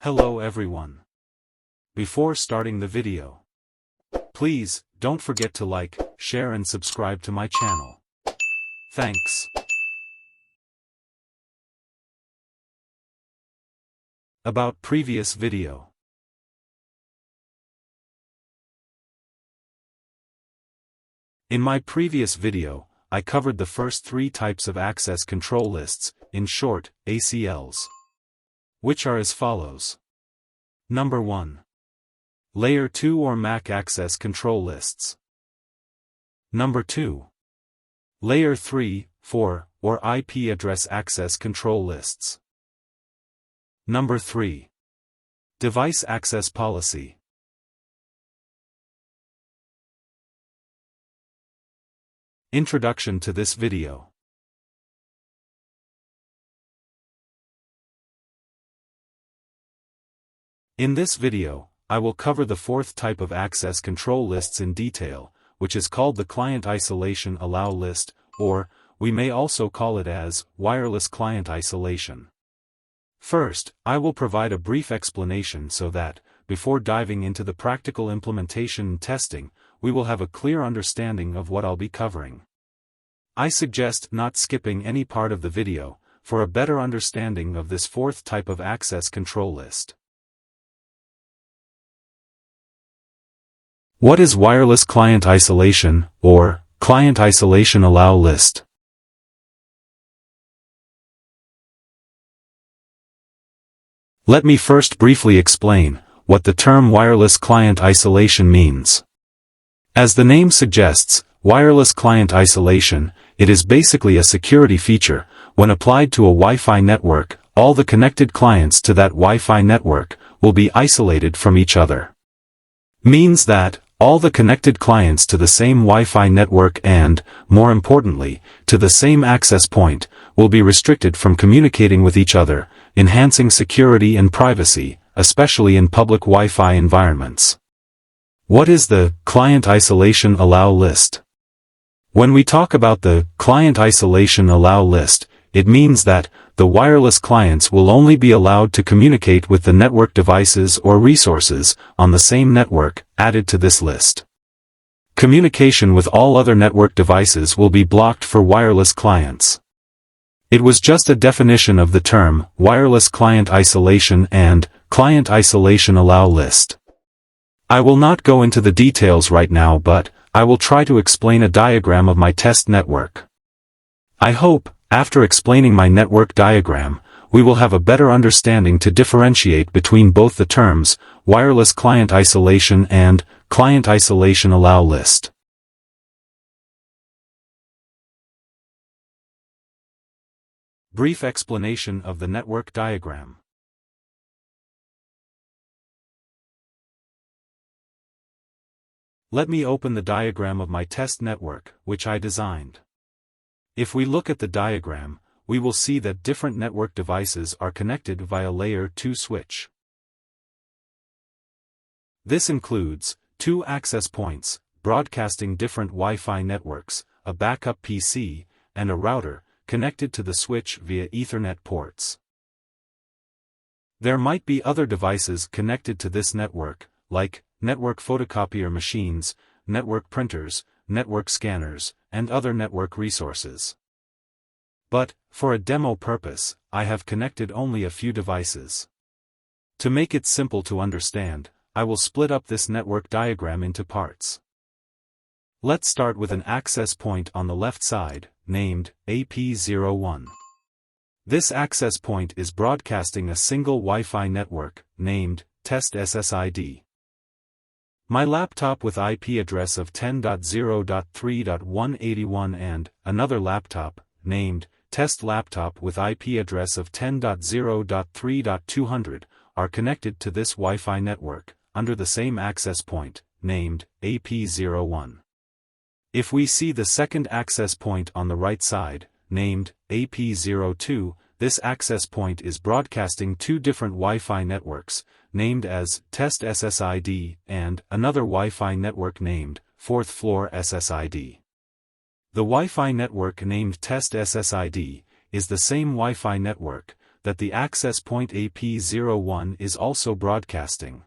Hello everyone. Before starting the video, please don't forget to like, share and subscribe to my channel. Thanks. About previous video. In my previous video, I covered the first three types of access control lists, in short, ACLs, which are as follows. Number 1. Layer 2 or MAC access control lists. Number 2. Layer 3, 4, or IP address access control lists. Number 3. Device access policy. Introduction to this video. In this video, I will cover the fourth type of access control lists in detail, which is called the Client Isolation Allow list, or, we may also call it as, Wireless Client Isolation. First, I will provide a brief explanation so that, before diving into the practical implementation and testing, we will have a clear understanding of what I'll be covering. I suggest not skipping any part of the video, for a better understanding of this fourth type of access control list. What is Wireless Client Isolation, or Client Isolation Allow list? Let me first briefly explain what the term Wireless Client Isolation means. As the name suggests, Wireless Client Isolation, it is basically a security feature. When applied to a Wi-Fi network, all the connected clients to that Wi-Fi network will be isolated from each other. Means that all the connected clients to the same Wi-Fi network and, more importantly, to the same access point, will be restricted from communicating with each other, enhancing security and privacy, especially in public Wi-Fi environments. What is the Client Isolation Allow list? When we talk about the Client Isolation Allow list, it means that the wireless clients will only be allowed to communicate with the network devices or resources on the same network added to this list. Communication with all other network devices will be blocked for wireless clients. It was just a definition of the term Wireless Client Isolation and Client Isolation Allow list. I will not go into the details right now, but I will try to explain a diagram of my test network. I hope, after explaining my network diagram, we will have a better understanding to differentiate between both the terms, Wireless Client Isolation and Client Isolation Allow list. Brief explanation of the network diagram. Let me open the diagram of my test network, which I designed. If we look at the diagram, we will see that different network devices are connected via Layer 2 switch. This includes 2 access points, broadcasting different Wi-Fi networks, a backup PC, and a router, connected to the switch via Ethernet ports. There might be other devices connected to this network, like network photocopier machines, network printers, network scanners, and other network resources. But, for a demo purpose, I have connected only a few devices. To make it simple to understand, I will split up this network diagram into parts. Let's start with an access point on the left side, named AP01. This access point is broadcasting a single Wi-Fi network, named Test SSID. My laptop with IP address of 10.0.3.181 and another laptop, named Test Laptop with IP address of 10.0.3.200, are connected to this Wi-Fi network, under the same access point, named AP01. If we see the second access point on the right side, named AP02, this access point is broadcasting 2 different Wi-Fi networks, named as Test SSID, and another Wi-Fi network named 4th Floor SSID. The Wi-Fi network named Test SSID is the same Wi-Fi network, that the access point AP01 is also broadcasting.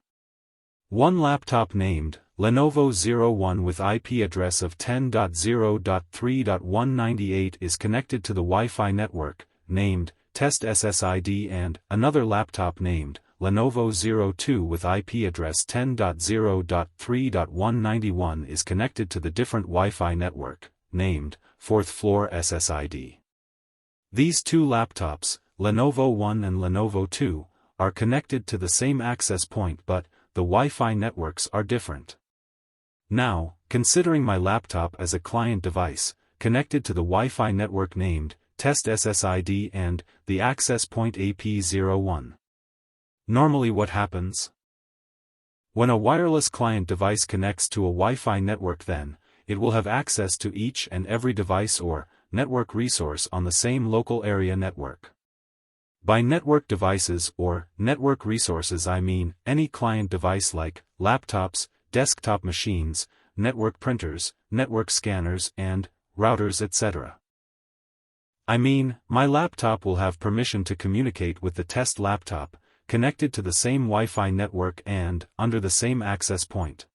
One laptop named Lenovo 01 with IP address of 10.0.3.198 is connected to the Wi-Fi network, named Test SSID, and another laptop named Lenovo 02 with IP address 10.0.3.191 is connected to the different Wi-Fi network, named Fourth Floor SSID. These two laptops, Lenovo 1 and Lenovo 2, are connected to the same access point, but the Wi-Fi networks are different. Now, considering my laptop as a client device, connected to the Wi-Fi network named Test SSID and the access point AP01. Normally what happens? When a wireless client device connects to a Wi-Fi network, then it will have access to each and every device or network resource on the same local area network. By network devices or network resources I mean any client device like laptops, desktop machines, network printers, network scanners, and routers, etc. I mean, my laptop will have permission to communicate with the test laptop, connected to the same Wi-Fi network and under the same access point.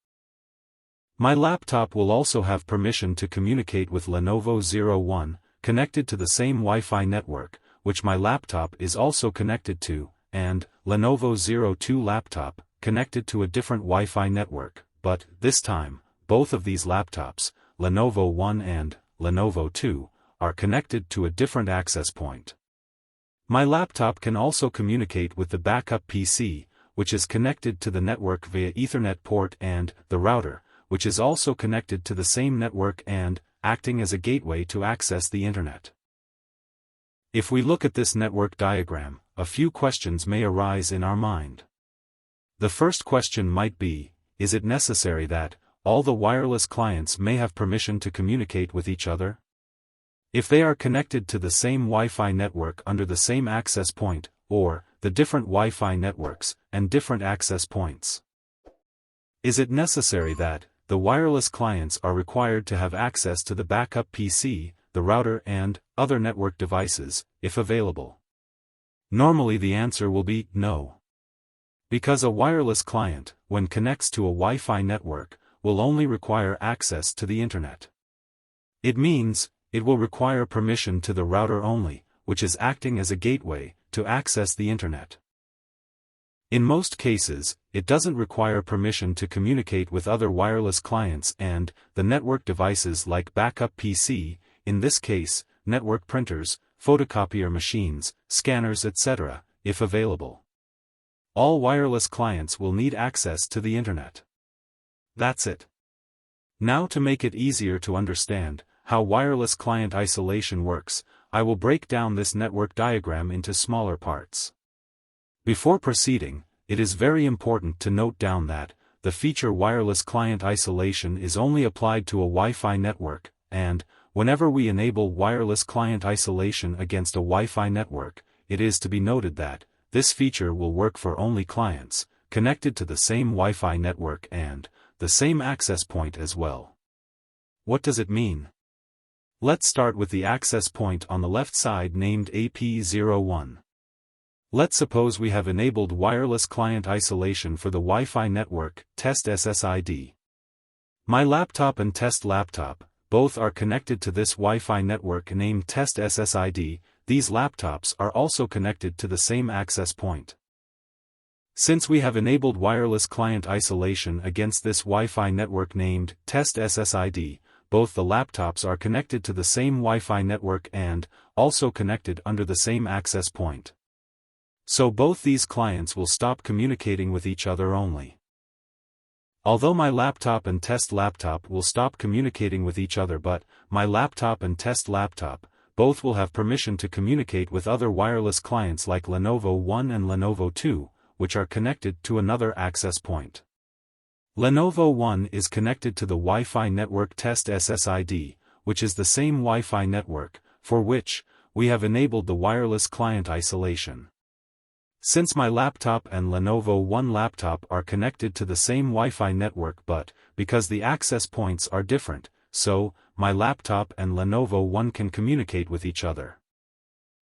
My laptop will also have permission to communicate with Lenovo 01, connected to the same Wi-Fi network, which my laptop is also connected to, and Lenovo 02 laptop, connected to a different Wi-Fi network, but this time, both of these laptops, Lenovo 1 and Lenovo 2, are connected to a different access point. My laptop can also communicate with the backup PC, which is connected to the network via Ethernet port, and the router, which is also connected to the same network and acting as a gateway to access the Internet. If we look at this network diagram, a few questions may arise in our mind. The first question might be, is it necessary that all the wireless clients may have permission to communicate with each other? If they are connected to the same Wi-Fi network under the same access point, or the different Wi-Fi networks and different access points? Is it necessary that the wireless clients are required to have access to the backup PC, the router, and other network devices, if available? Normally the answer will be no. Because a wireless client, when connects to a Wi-Fi network, will only require access to the Internet. It means, it will require permission to the router only, which is acting as a gateway, to access the Internet. In most cases, it doesn't require permission to communicate with other wireless clients and the network devices like backup PC, in this case, network printers, photocopier machines, scanners, etc., if available. All wireless clients will need access to the Internet. That's it. Now, to make it easier to understand how wireless client isolation works, I will break down this network diagram into smaller parts. Before proceeding, it is very important to note down that the feature wireless client isolation is only applied to a Wi-Fi network, and whenever we enable wireless client isolation against a Wi-Fi network, it is to be noted that this feature will work for only clients connected to the same Wi-Fi network and the same access point as well. What does it mean? Let's start with the access point on the left side named AP01. Let's suppose we have enabled wireless client isolation for the Wi-Fi network, Test SSID. My laptop and test laptop, both are connected to this Wi-Fi network named Test SSID. These laptops are also connected to the same access point. Since we have enabled wireless client isolation against this Wi-Fi network named Test SSID, both the laptops are connected to the same Wi-Fi network and also connected under the same access point. So both these clients will stop communicating with each other only. Although my laptop and test laptop will stop communicating with each other, but my laptop and test laptop, both will have permission to communicate with other wireless clients like Lenovo 1 and Lenovo 2, which are connected to another access point. Lenovo 1 is connected to the Wi-Fi network Test SSID, which is the same Wi-Fi network, for which we have enabled the wireless client isolation. Since my laptop and Lenovo 1 laptop are connected to the same Wi-Fi network, but because the access points are different, so my laptop and Lenovo 1 can communicate with each other.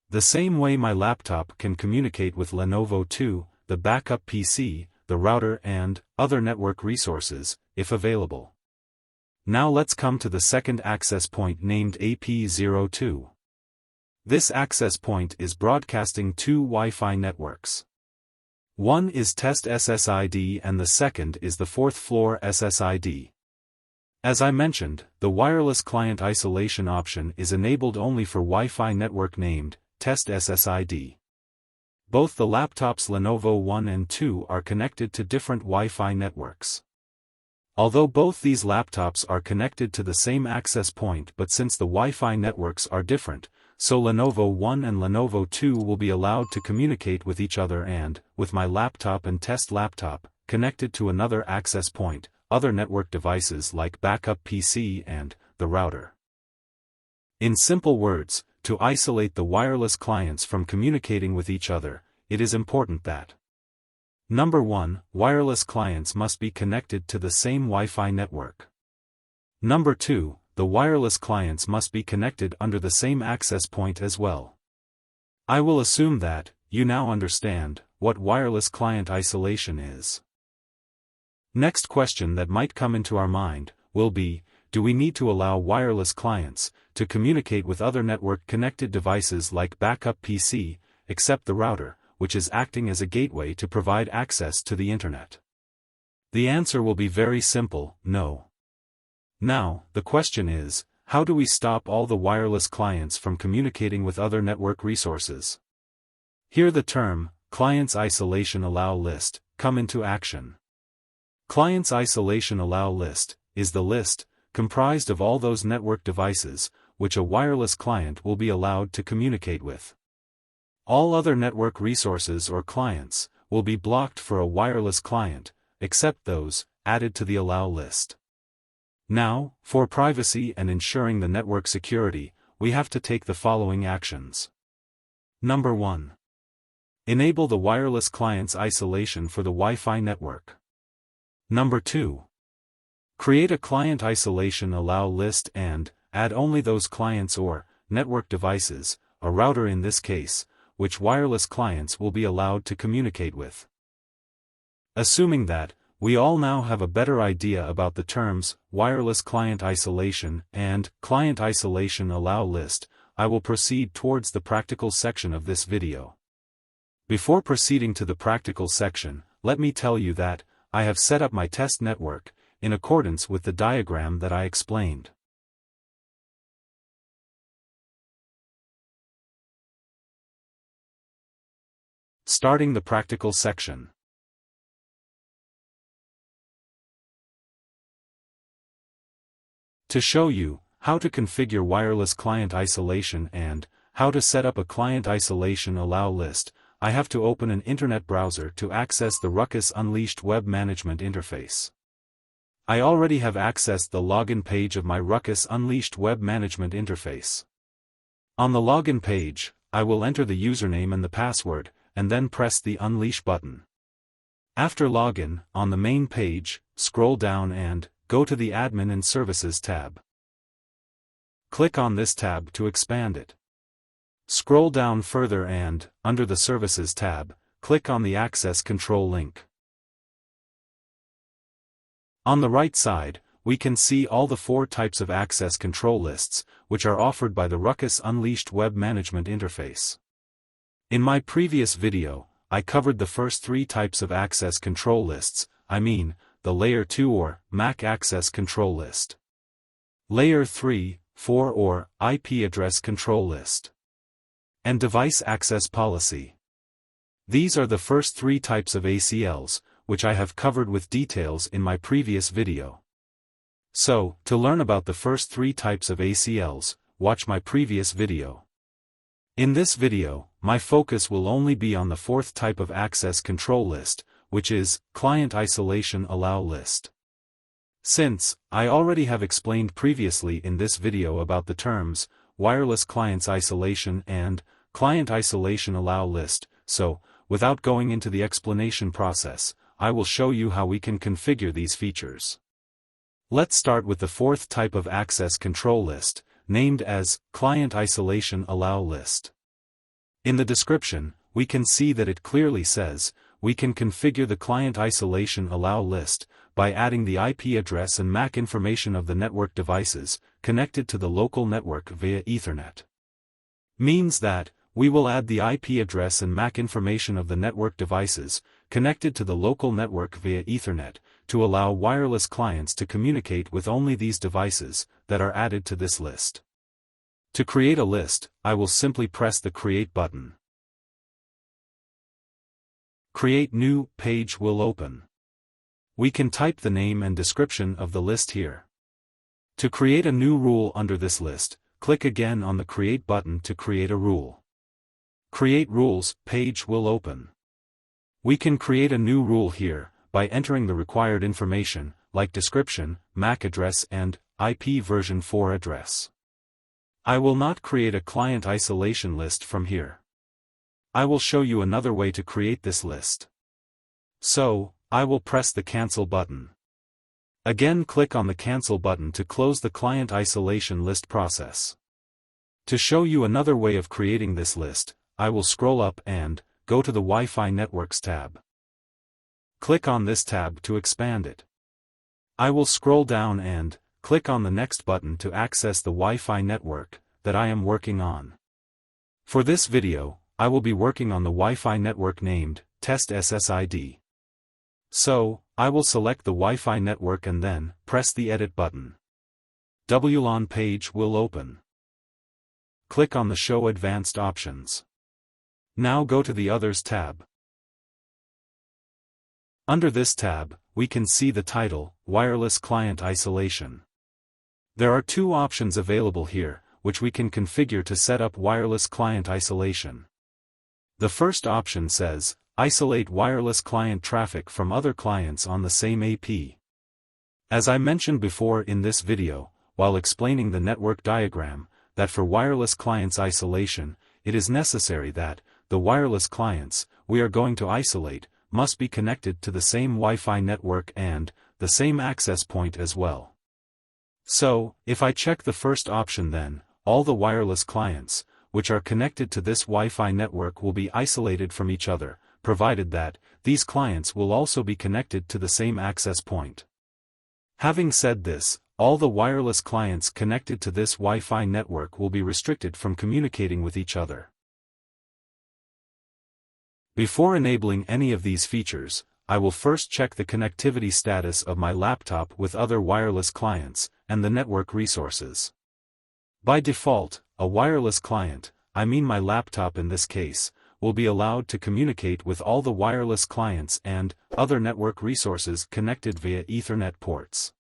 The same way my laptop can communicate with Lenovo 2, the backup PC, the router and other network resources, if available. Now let's come to the second access point named AP02. This access point is broadcasting two Wi-Fi networks. One is test SSID and the second is the fourth floor SSID. As I mentioned, the wireless client isolation option is enabled only for Wi-Fi network named test SSID. Both the laptops Lenovo 1 and 2 are connected to different Wi-Fi networks. Although both these laptops are connected to the same access point, but since the Wi-Fi networks are different, so Lenovo 1 and Lenovo 2 will be allowed to communicate with each other and, with my laptop and test laptop, connected to another access point, other network devices like backup PC and the router. In simple words, to isolate the wireless clients from communicating with each other, it is important that Number 1, wireless clients must be connected to the same Wi-Fi network. Number 2, the wireless clients must be connected under the same access point as well. I will assume that you now understand what wireless client isolation is. Next question that might come into our mind will be, do we need to allow wireless clients to communicate with other network-connected devices like backup PC, except the router, which is acting as a gateway to provide access to the internet? The answer will be very simple, no. Now, the question is, how do we stop all the wireless clients from communicating with other network resources? Here the term, Clients Isolation Allow List, come into action. Clients Isolation Allow List is the list, comprised of all those network devices, which a wireless client will be allowed to communicate with. All other network resources or clients will be blocked for a wireless client, except those added to the allow list. Now, for privacy and ensuring the network security, we have to take the following actions. Number 1. Enable the wireless client's isolation for the Wi-Fi network. Number 2. Create a client isolation allow list and add only those clients or network devices, a router in this case, which wireless clients will be allowed to communicate with. Assuming that we all now have a better idea about the terms wireless client isolation and client isolation allow list, I will proceed towards the practical section of this video. Before proceeding to the practical section, let me tell you that I have set up my test network in accordance with the diagram that I explained. Starting the practical section. To show you how to configure wireless client isolation and how to set up a client isolation allow list, I have to open an internet browser to access the RUCKUS Unleashed web management interface. I already have accessed the login page of my RUCKUS Unleashed web management interface. On the login page, I will enter the username and the password, and then press the Unleash button. After login, on the main page, scroll down and go to the Admin and Services tab. Click on this tab to expand it. Scroll down further and, under the Services tab, click on the Access Control link. On the right side, we can see all the 4 types of access control lists, which are offered by the RUCKUS Unleashed web management interface. In my previous video, I covered the first 3 types of access control lists, I mean, the Layer 2 or MAC access control list, Layer 3, 4 or IP address control list, and device access policy. These are the first 3 types of ACLs, which I have covered with details in my previous video. So, to learn about the first 3 types of ACLs, watch my previous video. In this video, my focus will only be on the 4th type of access control list, which is Client Isolation Allow List. Since I already have explained previously in this video about the terms Wireless Clients Isolation and Client Isolation Allow List, so, without going into the explanation process, I will show you how we can configure these features. Let's start with the 4th type of access control list, named as Client Isolation Allow List. In the description, we can see that it clearly says, we can configure the client isolation allow list by adding the IP address and MAC information of the network devices connected to the local network via Ethernet. Means that, we will add the IP address and MAC information of the network devices connected to the local network via Ethernet to allow wireless clients to communicate with only these devices that are added to this list. To create a list, I will simply press the Create button. Create New page will open. We can type the name and description of the list here. To create a new rule under this list, click again on the Create button to create a rule. Create Rules page will open. We can create a new rule here by entering the required information, like description, MAC address and IP version 4 address. I will not create a client isolation list from here. I will show you another way to create this list. So, I will press the Cancel button. Again, click on the Cancel button to close the client isolation list process. To show you another way of creating this list, I will scroll up and go to the Wi-Fi Networks tab. Click on this tab to expand it. I will scroll down and click on the Next button to access the Wi-Fi network that I am working on. For this video, I will be working on the Wi-Fi network named Test SSID. So, I will select the Wi-Fi network and then press the Edit button. WLAN page will open. Click on the Show Advanced Options. Now go to the Others tab. Under this tab, we can see the title, Wireless Client Isolation. There are two options available here, which we can configure to set up wireless client isolation. The first option says, Isolate wireless client traffic from other clients on the same AP. As I mentioned before in this video, while explaining the network diagram, that for wireless clients isolation, it is necessary that the wireless clients we are going to isolate must be connected to the same Wi-Fi network and the same access point as well. So, if I check the first option, then all the wireless clients which are connected to this Wi-Fi network will be isolated from each other, provided that these clients will also be connected to the same access point. Having said this, all the wireless clients connected to this Wi-Fi network will be restricted from communicating with each other. Before enabling any of these features, I will first check the connectivity status of my laptop with other wireless clients and the network resources. By default, a wireless client, I mean my laptop in this case, will be allowed to communicate with all the wireless clients and other network resources connected via Ethernet ports.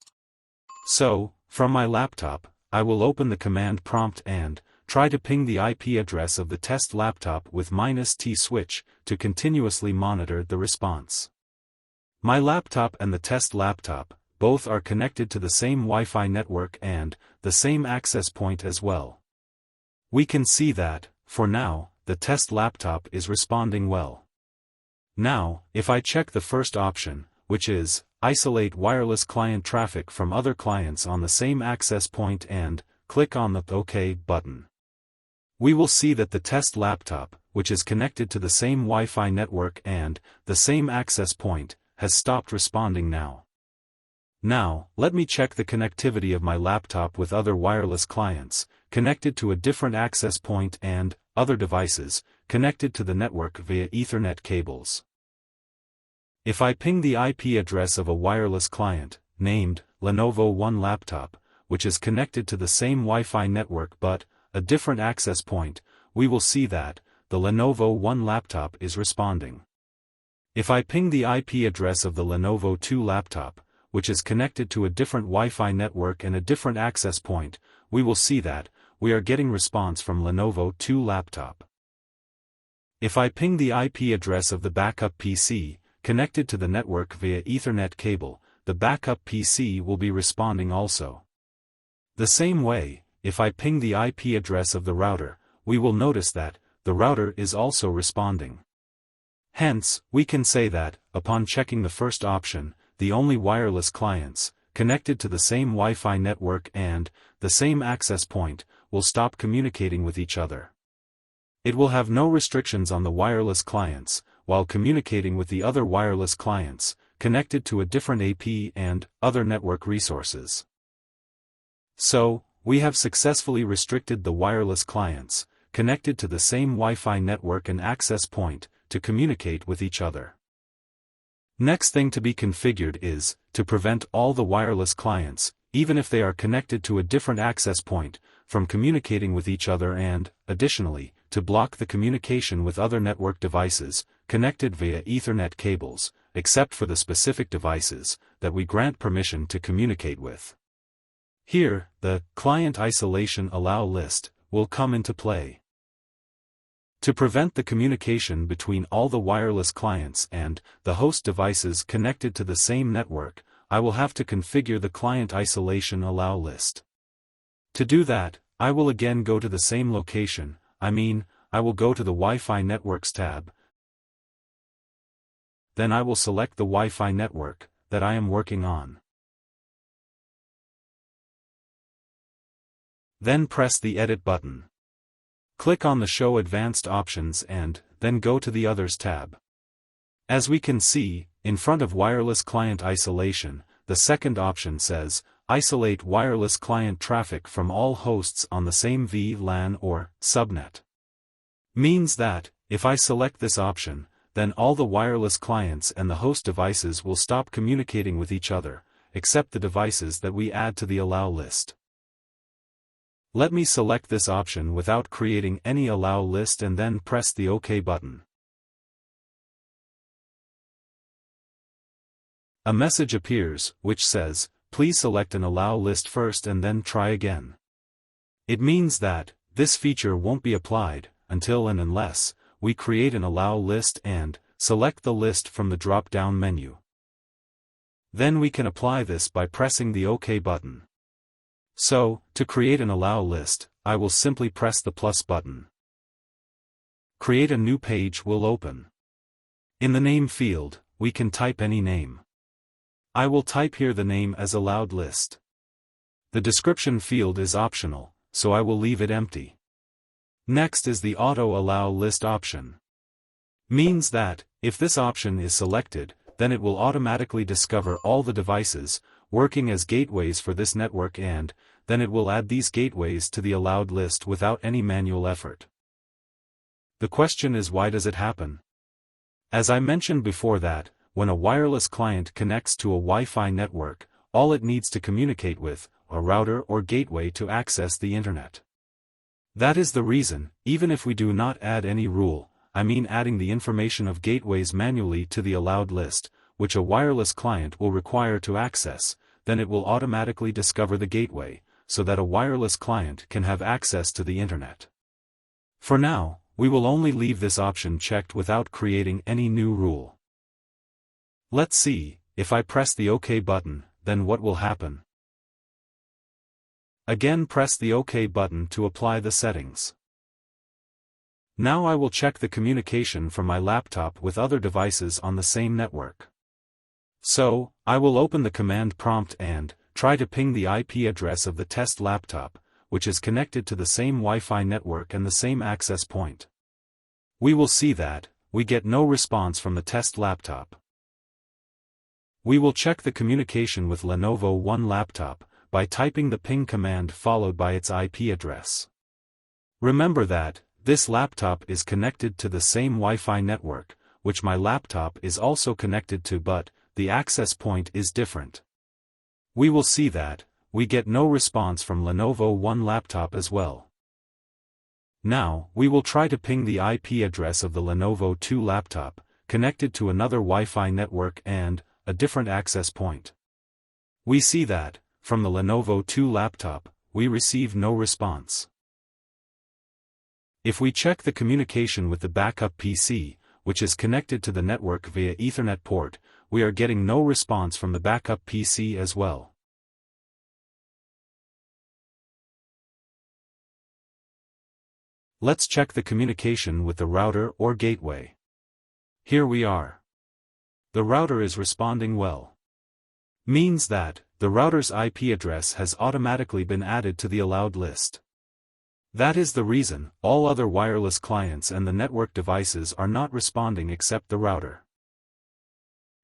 So, from my laptop, I will open the command prompt and try to ping the IP address of the test laptop with -T switch to continuously monitor the response. My laptop and the test laptop both are connected to the same Wi-Fi network and the same access point as well. We can see that, for now, the test laptop is responding well. Now, if I check the first option, which is, Isolate wireless client traffic from other clients on the same access point and click on the OK button. We will see that the test laptop, which is connected to the same Wi-Fi network and the same access point, has stopped responding now. Now, let me check the connectivity of my laptop with other wireless clients, connected to a different access point and other devices, connected to the network via Ethernet cables. If I ping the IP address of a wireless client, named Lenovo One laptop, which is connected to the same Wi-Fi network but a different access point, we will see that the Lenovo One laptop is responding. If I ping the IP address of the Lenovo 2 laptop, which is connected to a different Wi-Fi network and a different access point, we will see that we are getting response from Lenovo 2 laptop. If I ping the IP address of the backup PC, connected to the network via Ethernet cable, the backup PC will be responding also. The same way, if I ping the IP address of the router, we will notice that the router is also responding. Hence, we can say that, upon checking the first option, the only wireless clients, connected to the same Wi-Fi network and the same access point, will stop communicating with each other. It will have no restrictions on the wireless clients, while communicating with the other wireless clients, connected to a different AP and other network resources. So, we have successfully restricted the wireless clients, connected to the same Wi-Fi network and access point, to communicate with each other. Next thing to be configured is, to prevent all the wireless clients, even if they are connected to a different access point, from communicating with each other and, additionally, to block the communication with other network devices, connected via Ethernet cables, except for the specific devices that we grant permission to communicate with. Here, the Client Isolation Allow list will come into play. To prevent the communication between all the wireless clients and the host devices connected to the same network, I will have to configure the Client Isolation Allow list. To do that, I will again go to the same location, I will go to the Wi-Fi Networks tab. Then I will select the Wi-Fi network that I am working on. Then press the Edit button. Click on the Show Advanced Options and then go to the Others tab. As we can see, in front of Wireless Client Isolation, the second option says, Isolate wireless client traffic from all hosts on the same VLAN or subnet. Means that, if I select this option, then all the wireless clients and the host devices will stop communicating with each other, except the devices that we add to the Allow list. Let me select this option without creating any Allow list and then press the OK button. A message appears, which says, please select an Allow list first and then try again. It means that, this feature won't be applied, until and unless, we create an Allow list and select the list from the drop-down menu. Then we can apply this by pressing the OK button. So, to create an Allow list, I will simply press the plus button. Create a new page will open. In the name field, we can type any name. I will type here the name as Allowed list. The description field is optional, so I will leave it empty. Next is the Auto Allow List option. Means that, if this option is selected, then it will automatically discover all the devices working as gateways for this network and then it will add these gateways to the allowed list without any manual effort. The question is, why does it happen? As I mentioned before that, when a wireless client connects to a Wi-Fi network, all it needs to communicate with, a router or gateway to access the internet. That is the reason, even if we do not add any rule, adding the information of gateways manually to the allowed list, which a wireless client will require to access, then it will automatically discover the gateway, so that a wireless client can have access to the internet. For now, we will only leave this option checked without creating any new rule. Let's see, if I press the OK button, then what will happen? Again press the OK button to apply the settings. Now I will check the communication from my laptop with other devices on the same network. So, I will open the command prompt and try to ping the IP address of the test laptop, which is connected to the same Wi-Fi network and the same access point. We will see that we get no response from the test laptop. We will check the communication with Lenovo One laptop by typing the ping command followed by its IP address. Remember that this laptop is connected to the same Wi-Fi network, which my laptop is also connected to, but the access point is different. We will see that we get no response from Lenovo One laptop as well. Now, we will try to ping the IP address of the Lenovo 2 laptop, connected to another Wi-Fi network and a different access point. We see that, from the Lenovo 2 laptop, we receive no response. If we check the communication with the backup PC, which is connected to the network via Ethernet port, we are getting no response from the backup PC as well. Let's check the communication with the router or gateway. Here we are. The router is responding well. Means that the router's IP address has automatically been added to the allowed list. That is the reason all other wireless clients and the network devices are not responding except the router.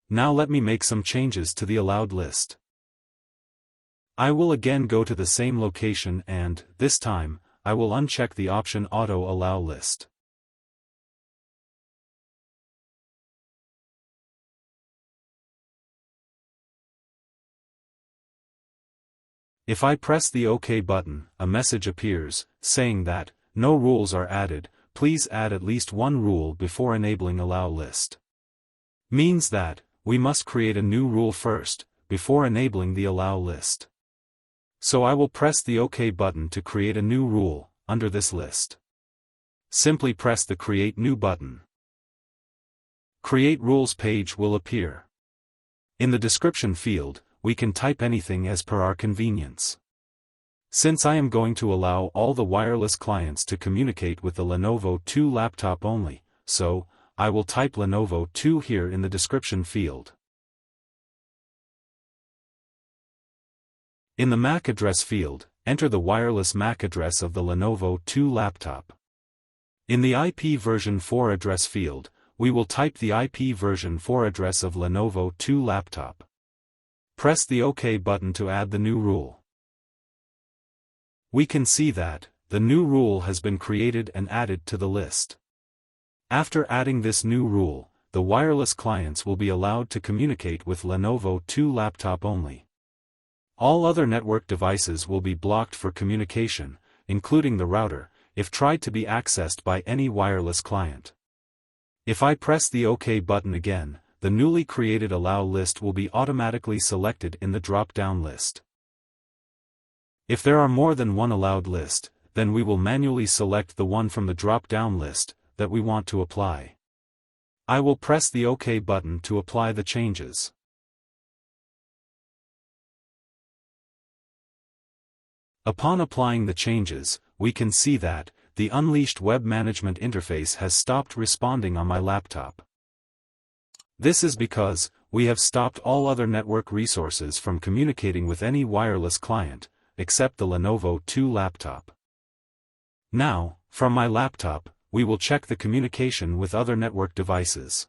Now let me make some changes to the allowed list. I will again go to the same location and, this time, I will uncheck the option Auto Allow List. If I press the OK button, a message appears, saying that, no rules are added, please add at least one rule before enabling Allow List. Means that, we must create a new rule first, before enabling the Allow List. So I will press the OK button to create a new rule, under this list. Simply press the Create New button. Create Rules page will appear. In the description field, we can type anything as per our convenience. Since I am going to allow all the wireless clients to communicate with the Lenovo 2 laptop only, so, I will type Lenovo 2 here in the description field. In the MAC address field, enter the wireless MAC address of the Lenovo 2 laptop. In the IP version 4 address field, we will type the IP version 4 address of Lenovo 2 laptop. Press the OK button to add the new rule. We can see that, the new rule has been created and added to the list. After adding this new rule, the wireless clients will be allowed to communicate with Lenovo 2 laptop only. All other network devices will be blocked for communication, including the router, if tried to be accessed by any wireless client. If I press the OK button again, the newly created Allow list will be automatically selected in the drop-down list. If there are more than one allowed list, then we will manually select the one from the drop-down list that we want to apply. I will press the OK button to apply the changes. Upon applying the changes, we can see that, the Unleashed Web Management Interface has stopped responding on my laptop. This is because, we have stopped all other network resources from communicating with any wireless client, except the Lenovo 2 laptop. Now, from my laptop, we will check the communication with other network devices.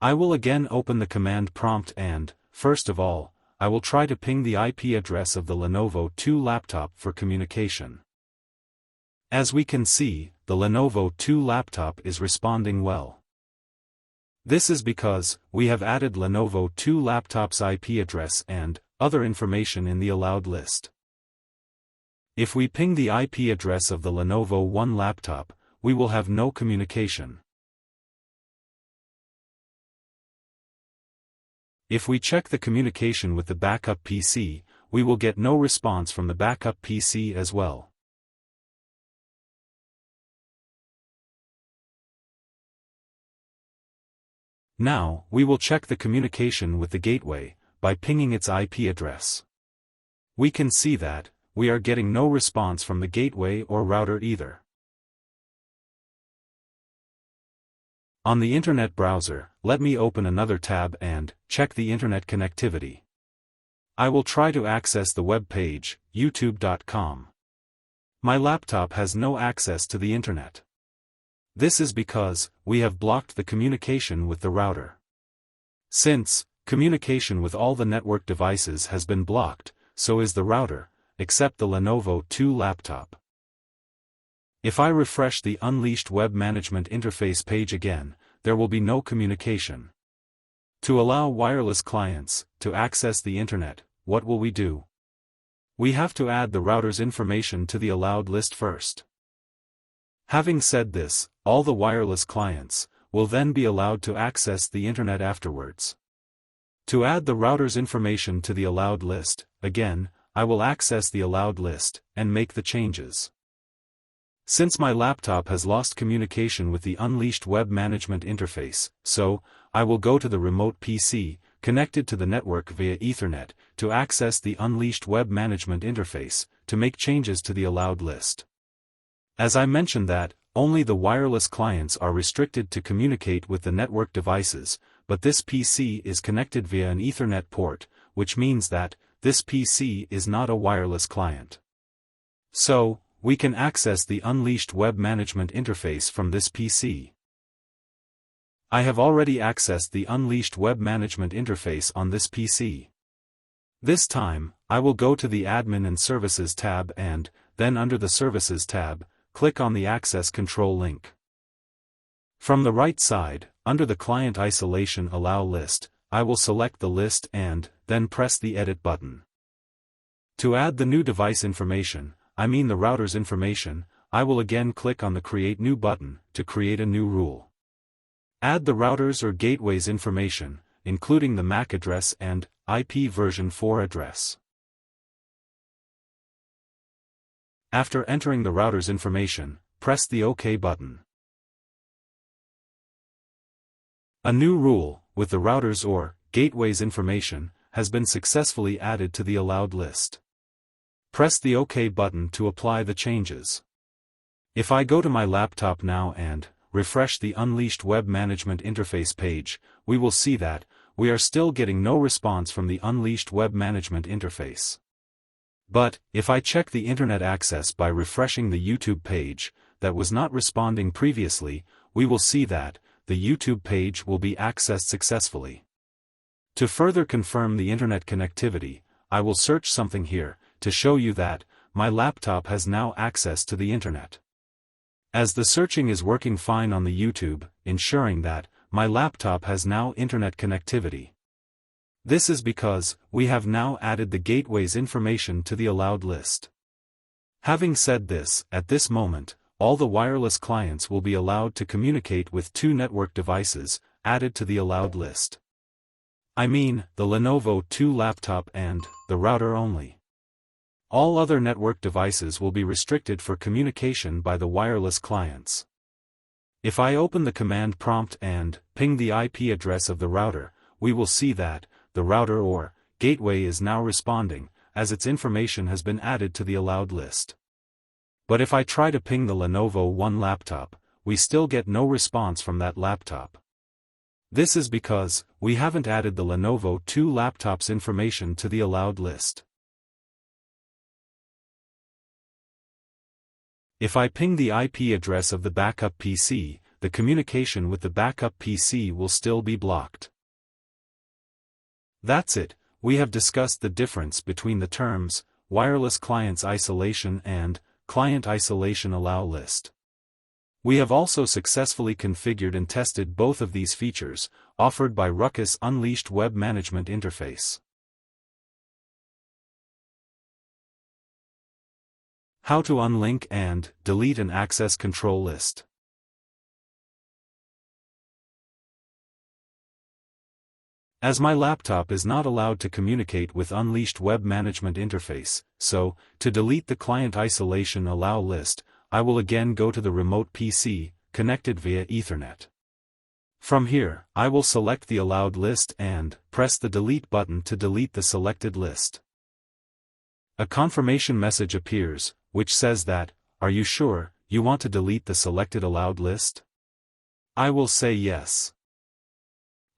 I will again open the command prompt and, first of all, I will try to ping the IP address of the Lenovo 2 laptop for communication. As we can see, the Lenovo 2 laptop is responding well. This is because, we have added Lenovo 2 laptop's IP address and, other information in the allowed list. If we ping the IP address of the Lenovo 1 laptop, we will have no communication. If we check the communication with the backup PC, we will get no response from the backup PC as well. Now, we will check the communication with the gateway, by pinging its IP address. We can see that, we are getting no response from the gateway or router either. On the Internet browser, let me open another tab and, check the Internet connectivity. I will try to access the web page, youtube.com. My laptop has no access to the Internet. This is because, we have blocked the communication with the router. Since, communication with all the network devices has been blocked, so is the router, except the Lenovo 2 laptop. If I refresh the Unleashed Web Management Interface page again, there will be no communication. To allow wireless clients to access the Internet, what will we do? We have to add the router's information to the allowed list first. Having said this, all the wireless clients will then be allowed to access the Internet afterwards. To add the router's information to the allowed list, again, I will access the allowed list and make the changes. Since my laptop has lost communication with the Unleashed Web Management Interface, so, I will go to the remote PC, connected to the network via Ethernet, to access the Unleashed Web Management Interface, to make changes to the allowed list. As I mentioned that, only the wireless clients are restricted to communicate with the network devices, but this PC is connected via an Ethernet port, which means that, this PC is not a wireless client. So, we can access the Unleashed web management interface from this PC. I have already accessed the Unleashed web management interface on this PC. This time, I will go to the Admin and Services tab and, then under the Services tab, click on the Access Control link. From the right side, under the Client Isolation Allow list, I will select the list and, then press the Edit button. To add the new device information, I mean the router's information, I will again click on the Create New button to create a new rule. Add the router's or gateway's information, including the MAC address and IP version 4 address. After entering the router's information, press the OK button. A new rule, with the router's or gateway's information, has been successfully added to the allowed list. Press the OK button to apply the changes. If I go to my laptop now and refresh the Unleashed web management interface page, we will see that we are still getting no response from the Unleashed web management interface. But, if I check the internet access by refreshing the YouTube page, that was not responding previously, we will see that the YouTube page will be accessed successfully. To further confirm the internet connectivity, I will search something here, to show you that my laptop has now access to the internet. As the searching is working fine on the YouTube, ensuring that my laptop has now internet connectivity. This is because we have now added the gateway's information to the allowed list. Having said this, at this moment, all the wireless clients will be allowed to communicate with two network devices added to the allowed list. I mean, the Lenovo 2 laptop and the router only. All other network devices will be restricted for communication by the wireless clients. If I open the command prompt and ping the IP address of the router, we will see that the router or gateway is now responding, as its information has been added to the allowed list. But if I try to ping the Lenovo 1 laptop, we still get no response from that laptop. This is because we haven't added the Lenovo 2 laptop's information to the allowed list. If I ping the IP address of the backup PC, the communication with the backup PC will still be blocked. That's it, we have discussed the difference between the terms, wireless clients isolation and client isolation allow list. We have also successfully configured and tested both of these features, offered by RUCKUS Unleashed web management interface. How to unlink and delete an access control list. As my laptop is not allowed to communicate with Unleashed web management interface, so, to delete the client isolation allow list, I will again go to the remote PC, connected via Ethernet. From here, I will select the allowed list and press the delete button to delete the selected list. A confirmation message appears, which says that, "Are you sure you want to delete the selected allowed list?" I will say yes.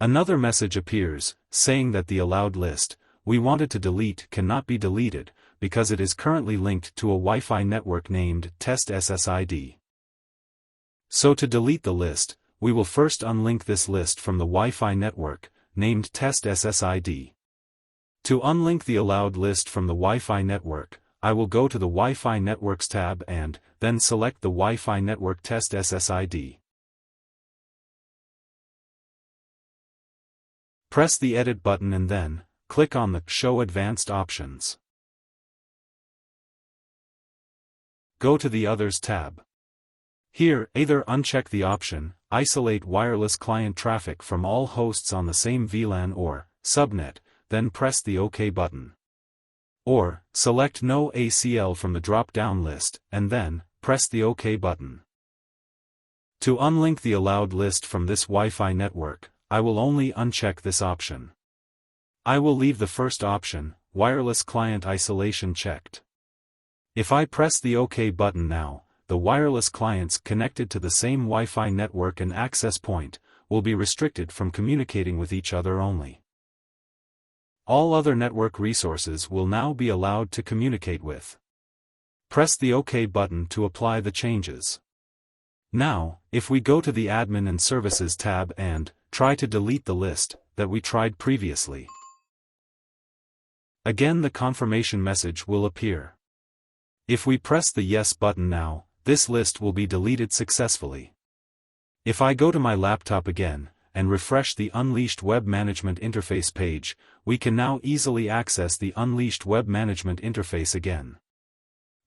Another message appears, saying that the allowed list we wanted to delete cannot be deleted, because it is currently linked to a Wi-Fi network named Test SSID. So to delete the list, we will first unlink this list from the Wi-Fi network, named Test SSID. To unlink the allowed list from the Wi-Fi network, I will go to the Wi-Fi Networks tab and then select the Wi-Fi network Test SSID. Press the Edit button and then click on the Show Advanced Options. Go to the Others tab. Here, either uncheck the option, Isolate wireless client traffic from all hosts on the same VLAN or subnet, then press the OK button. Or, select No ACL from the drop-down list, and then press the OK button. To unlink the allowed list from this Wi-Fi network, I will only uncheck this option. I will leave the first option, Wireless Client Isolation, checked. If I press the OK button now, the wireless clients connected to the same Wi-Fi network and access point will be restricted from communicating with each other only. All other network resources will now be allowed to communicate with. Press the OK button to apply the changes. Now, if we go to the Admin and Services tab and try to delete the list that we tried previously, again the confirmation message will appear. If we press the Yes button now, this list will be deleted successfully. If I go to my laptop again, and refresh the Unleashed Web Management Interface page, we can now easily access the Unleashed Web Management Interface again.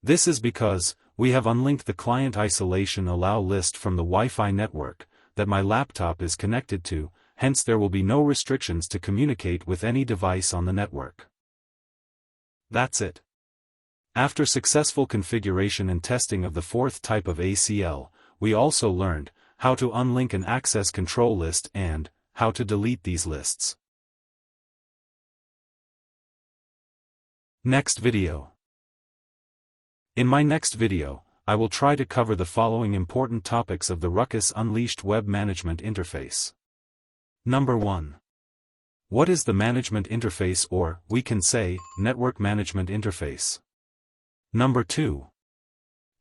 This is because we have unlinked the Client Isolation Allow list from the Wi-Fi network that my laptop is connected to, hence there will be no restrictions to communicate with any device on the network. That's it. After successful configuration and testing of the fourth type of ACL, we also learned how to unlink an access control list and how to delete these lists. Next video. In my next video, I will try to cover the following important topics of the RUCKUS Unleashed Web Management Interface. Number 1. What is the management interface, or, we can say, network management interface? Number 2.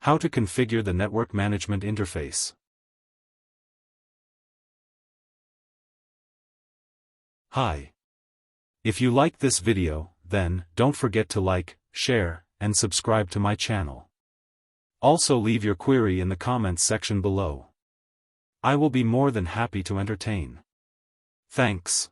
How to configure the network management interface. Hi. If you liked this video, then don't forget to like, share, and subscribe to my channel. Also leave your query in the comments section below. I will be more than happy to entertain. Thanks.